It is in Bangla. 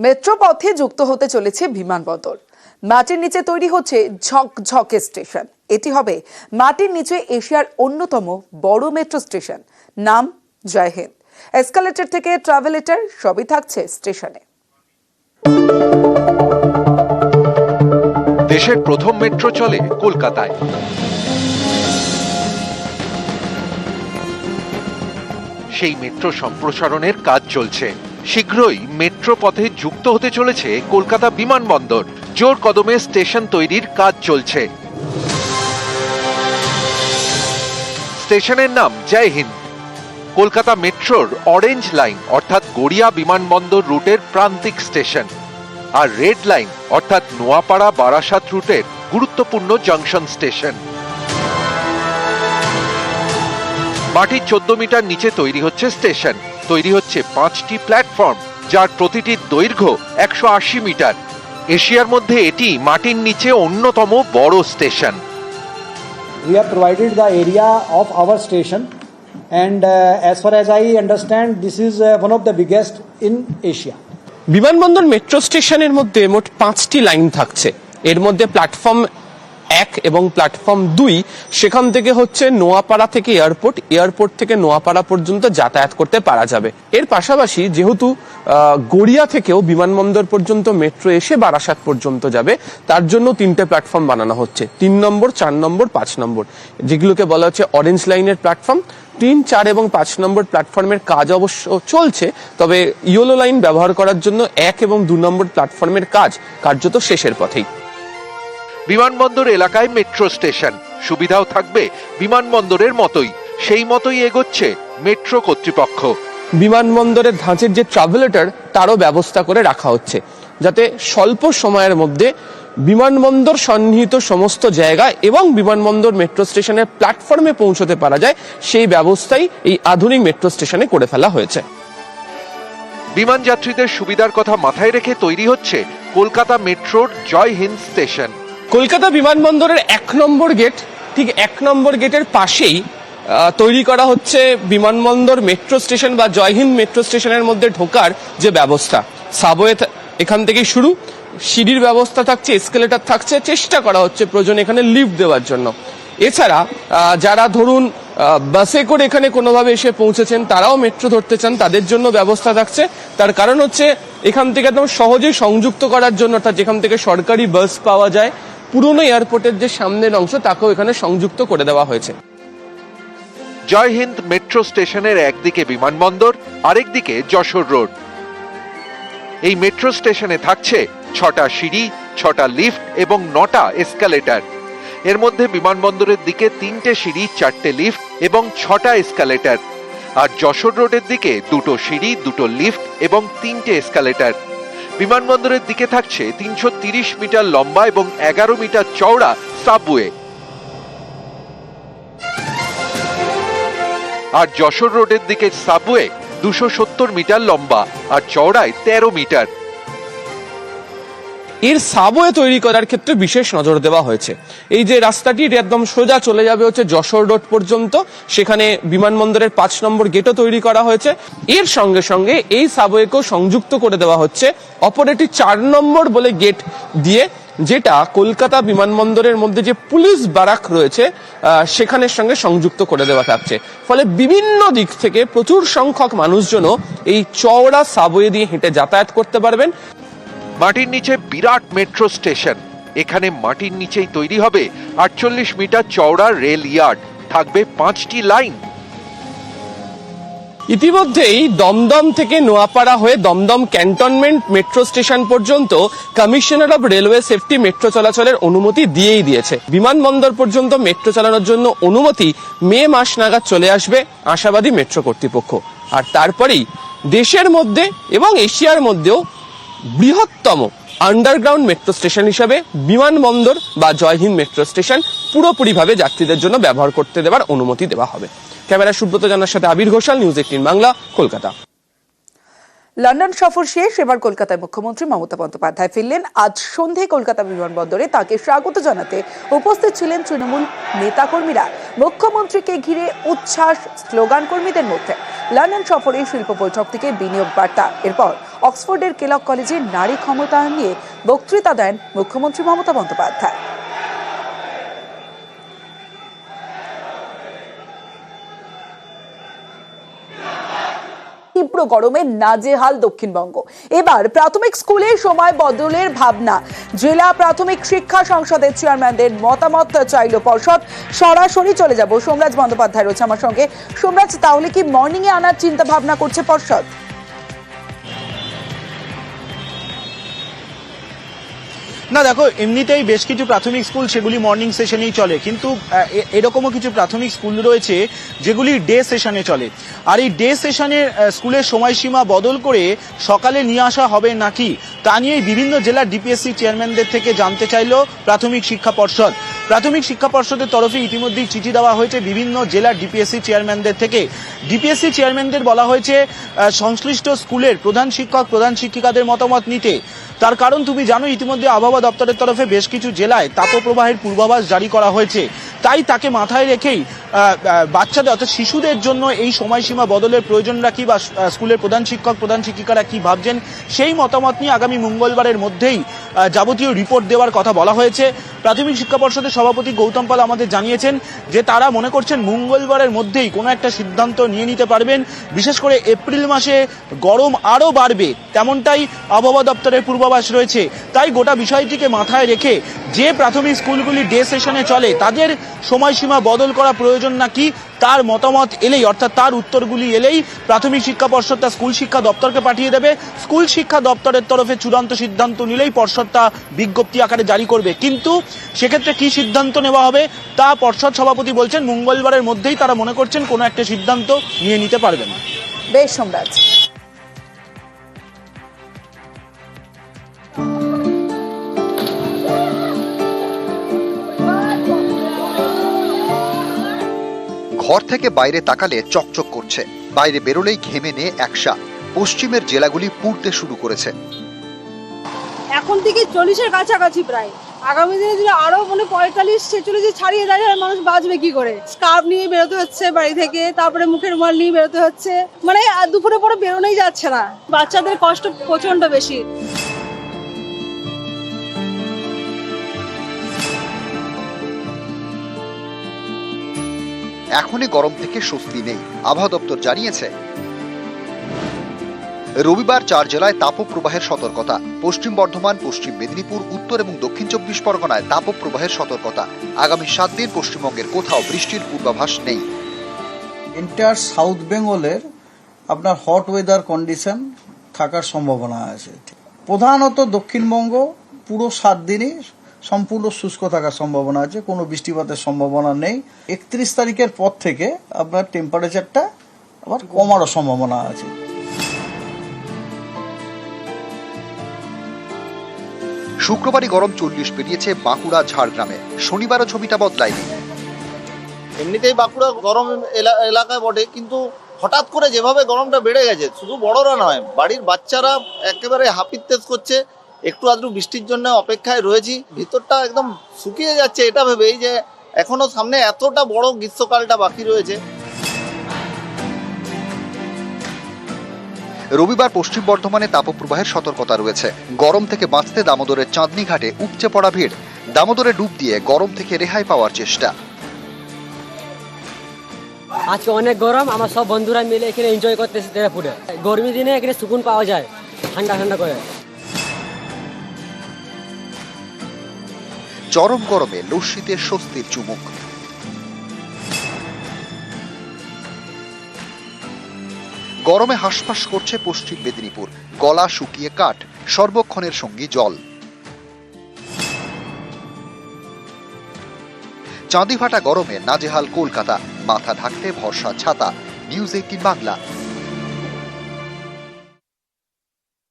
মেট্রো পথে যুক্ত হতে চলেছে বিমানবন্দর। মাটির নিচে তৈরি হচ্ছে ঝকঝকে স্টেশন। এটি হবে মাটির নিচে এশিয়ার অন্যতম বড় মেট্রো স্টেশন। নাম জয় হিন্দ। এসকালেটর থেকে ট্রাভেলেটর সবই থাকছে স্টেশনে। দেশের প্রথম মেট্রো চলে কলকাতায়। সেই মেট্রো সম্প্রসারণের কাজ চলছে। শীঘ্রই মেট্রো পথে যুক্ত হতে চলেছে কলকাতা বিমানবন্দর। জোর কদমে স্টেশন তৈরির কাজ চলছে। স্টেশনের নাম জয় হিন্দ। কলকাতা মেট্রোর অরেঞ্জ লাইন অর্থাৎ গড়িয়া বিমানবন্দর রুটের প্রান্তিক স্টেশন, আর রেড লাইন অর্থাৎ নোয়াপাড়া বারাসাত রুটের গুরুত্বপূর্ণ জংশন স্টেশন। মাটির 14 মিটার নিচে তৈরি হচ্ছে স্টেশন। তৈরি হচ্ছে 5টি প্ল্যাটফর্ম, যার প্রতিটির দৈর্ঘ্য 180 মিটার। এশিয়ার মধ্যে এটি মাটির নিচে অন্যতম বড় station. We have provided the area of our station, and as far as I understand, this is one of the biggest in Asia. বিমানবন্দর মেট্রো স্টেশনের মধ্যে মোট 5টি লাইন থাকছে। এর মধ্যে প্ল্যাটফর্ম 1 এবং প্ল্যাটফর্ম 2 সেখান থেকে হচ্ছে নোয়াপাড়া থেকে এয়ারপোর্ট থেকে নোয়াপাড়া পর্যন্ত যাতায়াত করতে পারা যাবে। এর পাশাপাশি যেহেতু গড়িয়া থেকেও বিমানবন্দর পর্যন্ত মেট্রো এসে বারাসাত পর্যন্ত যাবে, তার জন্য 3টে প্ল্যাটফর্ম বানানো হচ্ছে, 3 নম্বর, 4 নম্বর, 5 নম্বর, যেগুলোকে বলা হচ্ছে অরেঞ্জ লাইনের প্ল্যাটফর্ম। 3, 4 এবং 5 নম্বর প্ল্যাটফর্মের কাজ অবশ্য চলছে, তবে ইয়েলো লাইন ব্যবহার করার জন্য 1 এবং 2 নম্বর প্ল্যাটফর্মের কাজ কার্যত শেষের পথেই। বিমানবন্দর এলাকায় মেট্রো স্টেশন, সুবিধাও থাকবে বিমানবন্দরের মতোই। সেই মতোই এগোচ্ছে মেট্রো কর্তৃপক্ষ। বিমানবন্দরের ধাঁচের যে ট্রাভেলেটর, তারও ব্যবস্থা করে রাখা হচ্ছে, যাতে স্বল্প সময়ের মধ্যে বিমানবন্দর সন্নিহিত সমস্ত জায়গা এবং বিমানবন্দর মেট্রো স্টেশনের প্ল্যাটফর্মে পৌঁছতে পারা যায়। সেই ব্যবস্থাই এই আধুনিক মেট্রো স্টেশনে করে ফেলা হয়েছে। বিমান যাত্রীদের সুবিধার কথা মাথায় রেখে তৈরি হচ্ছে কলকাতা মেট্রোর জয় হিন্দ স্টেশন। কলকাতা বিমানবন্দরের 1 নম্বর গেট, ঠিক 1 নম্বর গেটের পাশেই তৈরি করা হচ্ছে বিমানবন্দর মেট্রো স্টেশন বা জয় হিন্দ মেট্রো স্টেশনের মধ্যে ঢোকার যে ব্যবস্থা। সাবওয়ে এখান থেকেই শুরু, সিঁড়ির ব্যবস্থা থাকছে, এসকেলেটর থাকছে, চেষ্টা করা হচ্ছে প্রয়োজন এখানে লিফট দেওয়ার জন্য। এছাড়া যারা ধরুন বাসে করে এখানে কোনোভাবে এসে পৌঁছেছেন, তারাও মেট্রো ধরতে চান, তাদের জন্য ব্যবস্থা থাকছে। তার কারণ হচ্ছে এখান থেকে একদম সহজেই সংযুক্ত করার জন্য, অর্থাৎ যেখান থেকে সরকারি বাস পাওয়া যায়, পুরনো এয়ারপোর্টের যে সামনের অংশ, তাকেও এখানে সংযুক্ত করে দেওয়া হয়েছে। জয় হিন্দ মেট্রো স্টেশনের একদিকে বিমানবন্দর, আরেকদিকে যশোর রোড। এই মেট্রো স্টেশনে থাকছে 6টা সিঁড়ি, 6টা লিফট এবং 9টা এসকালেটর। এর মধ্যে বিমানবন্দরের দিকে 3টে সিঁড়ি, 4টে লিফট এবং 6টা এসকালেটর, আর যশোর রোডের দিকে 2টো সিঁড়ি, 2টো লিফট এবং 3টে এসকালেটর। বিমানবন্দরের দিকে থাকছে 330 মিটার লম্বা এবং 11 মিটার চওড়া সাবওয়ে। আর যশোর রোডের দিকে সাবওয়ে 270 মিটার লম্বা আর চওড়ায় 13 মিটার। এর সাবওয়ে তৈরি করার ক্ষেত্রে বিশেষ নজর দেওয়া হয়েছে। এই যে রাস্তাটি, এটা একদম সোজা চলে যাবে হচ্ছে যশোর রোড পর্যন্ত, সেখানে বিমানবন্দরের 5 নম্বর গেটও তৈরি করা হয়েছে। এর সঙ্গে সঙ্গে এই সাবওয়েকেও সংযুক্ত করে দেওয়া হচ্ছে অপর একটি 4 নম্বর বলে গেট দিয়ে, যেটা কলকাতা বিমানবন্দরের মধ্যে যে পুলিশ বারাক রয়েছে সেখানের সঙ্গে সংযুক্ত করে দেওয়া থাকছে। ফলে বিভিন্ন দিক থেকে প্রচুর সংখ্যক মানুষজনও এই চওড়া সাবওয়ে দিয়ে হেঁটে যাতায়াত করতে পারবেন। মাটির নিচে বিরাট মেট্রো স্টেশন। এখানে মাটির নিচেই তৈরি হবে 48 মিটার চওড়া রেল ইয়ার্ড, থাকবে 5টি লাইন। ইতিমধ্যেই দমদম থেকে নোয়াপাড়া হয়ে দমদম ক্যান্টনমেন্ট মেট্রো স্টেশন পর্যন্ত commissioner of railway safety metro চলাচলের অনুমতি দিয়েই দিয়েছে। বিমানবন্দর পর্যন্ত মেট্রো চালানোর জন্য অনুমতি মে মাস নাগাদ চলে আসবে আশাবাদী মেট্রো কর্তৃপক্ষ। আর তারপরেই দেশের মধ্যে এবং এশিয়ার মধ্যেও বৃহত্তম আন্ডারগ্রাউন্ড মেট্রো স্টেশন হিসাবে বিমানবন্দর বা জয় হিন্দ মেট্রো স্টেশন পুরোপুরিভাবে যাত্রীদের জন্য ব্যবহার করতে দেওয়ার অনুমতি দেওয়া হবে। ক্যামেরা সুব্রত জানার সাথে আবির ঘোষাল, নিউজ 18 বাংলা, কলকাতা। লন্ডন সফর শেষ, এবার কলকাতায় মুখ্যমন্ত্রী মমতা বন্দ্যোপাধ্যায় ফিরলেন। আজ সন্ধে কলকাতা বিমানবন্দরে তাকে স্বাগত জানাতে উপস্থিত ছিলেন তৃণমূল নেতাকর্মীরা। মুখ্যমন্ত্রীকে ঘিরে উচ্ছ্বাস স্লোগান কর্মীদের মধ্যে। লন্ডন সফরে শিল্প বৈঠক থেকে বিনিয়োগ বার্তা, এরপর অক্সফোর্ডের কেলক কলেজে নারী ক্ষমতায়ন নিয়ে বক্তৃতা দেন মুখ্যমন্ত্রী মমতা বন্দ্যোপাধ্যায়। তীব্র গরমে নাজেহাল দক্ষিণবঙ্গ। এবার প্রাথমিক স্কুলে সময় বদলের ভাবনা। জেলা প্রাথমিক শিক্ষা সংসদের চেয়ারম্যানদের মতামত চাইল পর্ষদ। সরাসরি চলে যাব, সোমরাজ বন্দ্যোপাধ্যায় রয়েছে আমার সঙ্গে। সোমরাজ, তাহলে কি মর্নিং এ আনার চিন্তা ভাবনা করছে পর্ষদ? না দেখো, এমনিতেই বেশ কিছু প্রাথমিক স্কুল সেগুলি মর্নিং সেশনেই চলে, কিন্তু এরকমও কিছু প্রাথমিক স্কুল রয়েছে যেগুলি ডে সেশনে চলে। আর এই ডে সেশনের স্কুলের সময়সীমা বদল করে সকালে নিয়ে আসা হবে নাকি তা নিয়ে বিভিন্ন জেলার ডিপিএসসি চেয়ারম্যানদের থেকে জানতে চাইল প্রাথমিক শিক্ষা পর্ষদ। প্রাথমিক শিক্ষা পর্ষদের তরফে ইতিমধ্যেই চিঠি দেওয়া হয়েছে বিভিন্ন জেলার ডিপিএসসি চেয়ারম্যানদের থেকে। ডিপিএসসি চেয়ারম্যানদের বলা হয়েছে সংশ্লিষ্ট স্কুলের প্রধান শিক্ষক প্রধান শিক্ষিকাদের মতামত নিতে। তার কারণ তুমি জানো, ইতিমধ্যে আবহাওয়া দপ্তরের তরফে বেশ কিছু জেলায় তাপপ্রবাহের পূর্বাভাস জারি করা হয়েছে। তাই তাকে মাথায় রেখেই বাচ্চাদের অর্থাৎ শিশুদের জন্য এই সময়সীমা বদলের প্রয়োজন রাখি বা স্কুলের প্রধান শিক্ষক প্রধান শিক্ষিকারা কি ভাবছেন সেই মতামত নিয়ে আগামী মঙ্গলবারের মধ্যেই যাবতীয় রিপোর্ট দেওয়ার কথা বলা হয়েছে। প্রাথমিক শিক্ষা পর্ষদের সভাপতি গৌতম পাল আমাদের জানিয়েছেন যে তারা মনে করছেন মঙ্গলবারের মধ্যেই কোনো একটা সিদ্ধান্ত নিয়ে নিতে পারবেন। বিশেষ করে এপ্রিল মাসে গরম আরও বাড়বে তেমনটাই আবহাওয়া দপ্তরের পূর্বাভাস রয়েছে। তাই গোটা বিষয়টিকে মাথায় রেখে যে প্রাথমিক স্কুলগুলি ডে সেশনে চলে তাদের সময়সীমা বদল করা প্রয়োজন নাকি তার মতামত এলেই, অর্থাৎ তার উত্তরগুলি এলেই প্রাথমিক শিক্ষা পর্ষদ তা স্কুল শিক্ষা দপ্তরকে পাঠিয়ে দেবে। স্কুল শিক্ষা দপ্তরের তরফে চূড়ান্ত সিদ্ধান্ত নিলেই পর্ষদ তা বিজ্ঞপ্তি আকারে জারি করবে। কিন্তু সেক্ষেত্রে কি সিদ্ধান্ত নেওয়া হবে তা পর্ষদ সভাপতি বলছেন মঙ্গলবারের মধ্যেই তারা মনে করছেন কোনো একটা সিদ্ধান্ত নিয়ে নিতে পারবেন। বেশ সোমরাজ। ঘর থেকে বাইরে তাকালে চকচক করছে, বাইরে বেরোলেই ঘেমে নিয়ে একসা। পশ্চিমের জেলাগুলি পুড়তে শুরু করেছে। এখন থেকে 40-এর কাছাকাছি প্রায়। আগামী দিনে যদি আরো 45-46 ছাড়িয়ে যায় মানুষ বাঁচবে কি করে? স্কার্ফ নিয়ে বেরোতে হচ্ছে বাড়ি থেকে, তারপরে মুখের রুমাল নিয়ে বেরোতে হচ্ছে, মানে দুপুরে পরে বেরোনোই যাচ্ছে না। বাচ্চাদের কষ্ট প্রচন্ড বেশি। এখনই গরম থেকে স্বস্তি নেই, আবহাওয়া দপ্তর জানিয়েছে। রবিবার 4 জেলায় তাপপ্রবাহের সতর্কতা। পশ্চিম বর্ধমান, পশ্চিম মেদিনীপুর, উত্তর এবং দক্ষিণ 24 পরগনায় তাপপ্রবাহের সতর্কতা। আগামী 7 দিন পশ্চিমবঙ্গের কোথাও বৃষ্টির পূর্বাভাস নেই। এন্টায়ার সাউথ বেঙ্গলের আপনার হট ওয়েদার কন্ডিশন থাকার সম্ভাবনা আছে। প্রধানত দক্ষিণবঙ্গ পুরো 7 দিনই সম্পূর্ণ শুষ্ক থাকার সম্ভাবনা আছে, কোনো বৃষ্টিপাতের সম্ভাবনা নেই। 31 তারিখের পর থেকে আপনার টেম্পারেচারটা আবার কমারও সম্ভাবনা আছে। শুক্রবারই গরম 40 পেরিয়েছে বাঁকুড়া ঝাড়গ্রামে। শনিবারও ছবিটা বদলায়নি। এমনিতেই বাঁকুড়া গরম এলাকায় বটে, কিন্তু হঠাৎ করে যেভাবে গরমটা বেড়ে গেছে, শুধু বড়রা নয় বাড়ির বাচ্চারা একেবারে হাপিত্তেজ করছে। একটু আধটু বৃষ্টির জন্য অপেক্ষায় রয়েছি, ভিতরটা একদম শুকিয়ে যাচ্ছে এটা ভেবেই যে এখনো সামনে এতটা বড় গ্রীষ্মকালটা বাকি রয়েছে। রবিবার পশ্চিম বর্ধমানে তাপপ্রবাহের সতর্কতা রয়েছে। গরম থেকে বাঁচতে দামোদরের চাঁদনি ঘাটে উপচে পড়া ভিড়। দামোদরে ডুব দিয়ে গরম থেকে রেহাই পাওয়ার চেষ্টা। আজকে অনেক গরম, আমার সব বন্ধুরা মিলে এখানে এনজয় করতেছে পুরে। গরমের দিনে এখানে সুকুন পাওয়া যায় ঠান্ডা ঠান্ডা করে। চরম গরমে লস্যিতে স্বস্তির চুমুক। গরমে হাঁসফাঁস করছে পশ্চিম মেদিনীপুর। গলা শুকিয়ে কাঠ, সর্বক্ষণের সঙ্গী জল। চাঁদিফাটা গরমে নাজেহাল কলকাতা, মাথা ঢাকতে ভরসা ছাতা। নিউজ 18 বাংলা।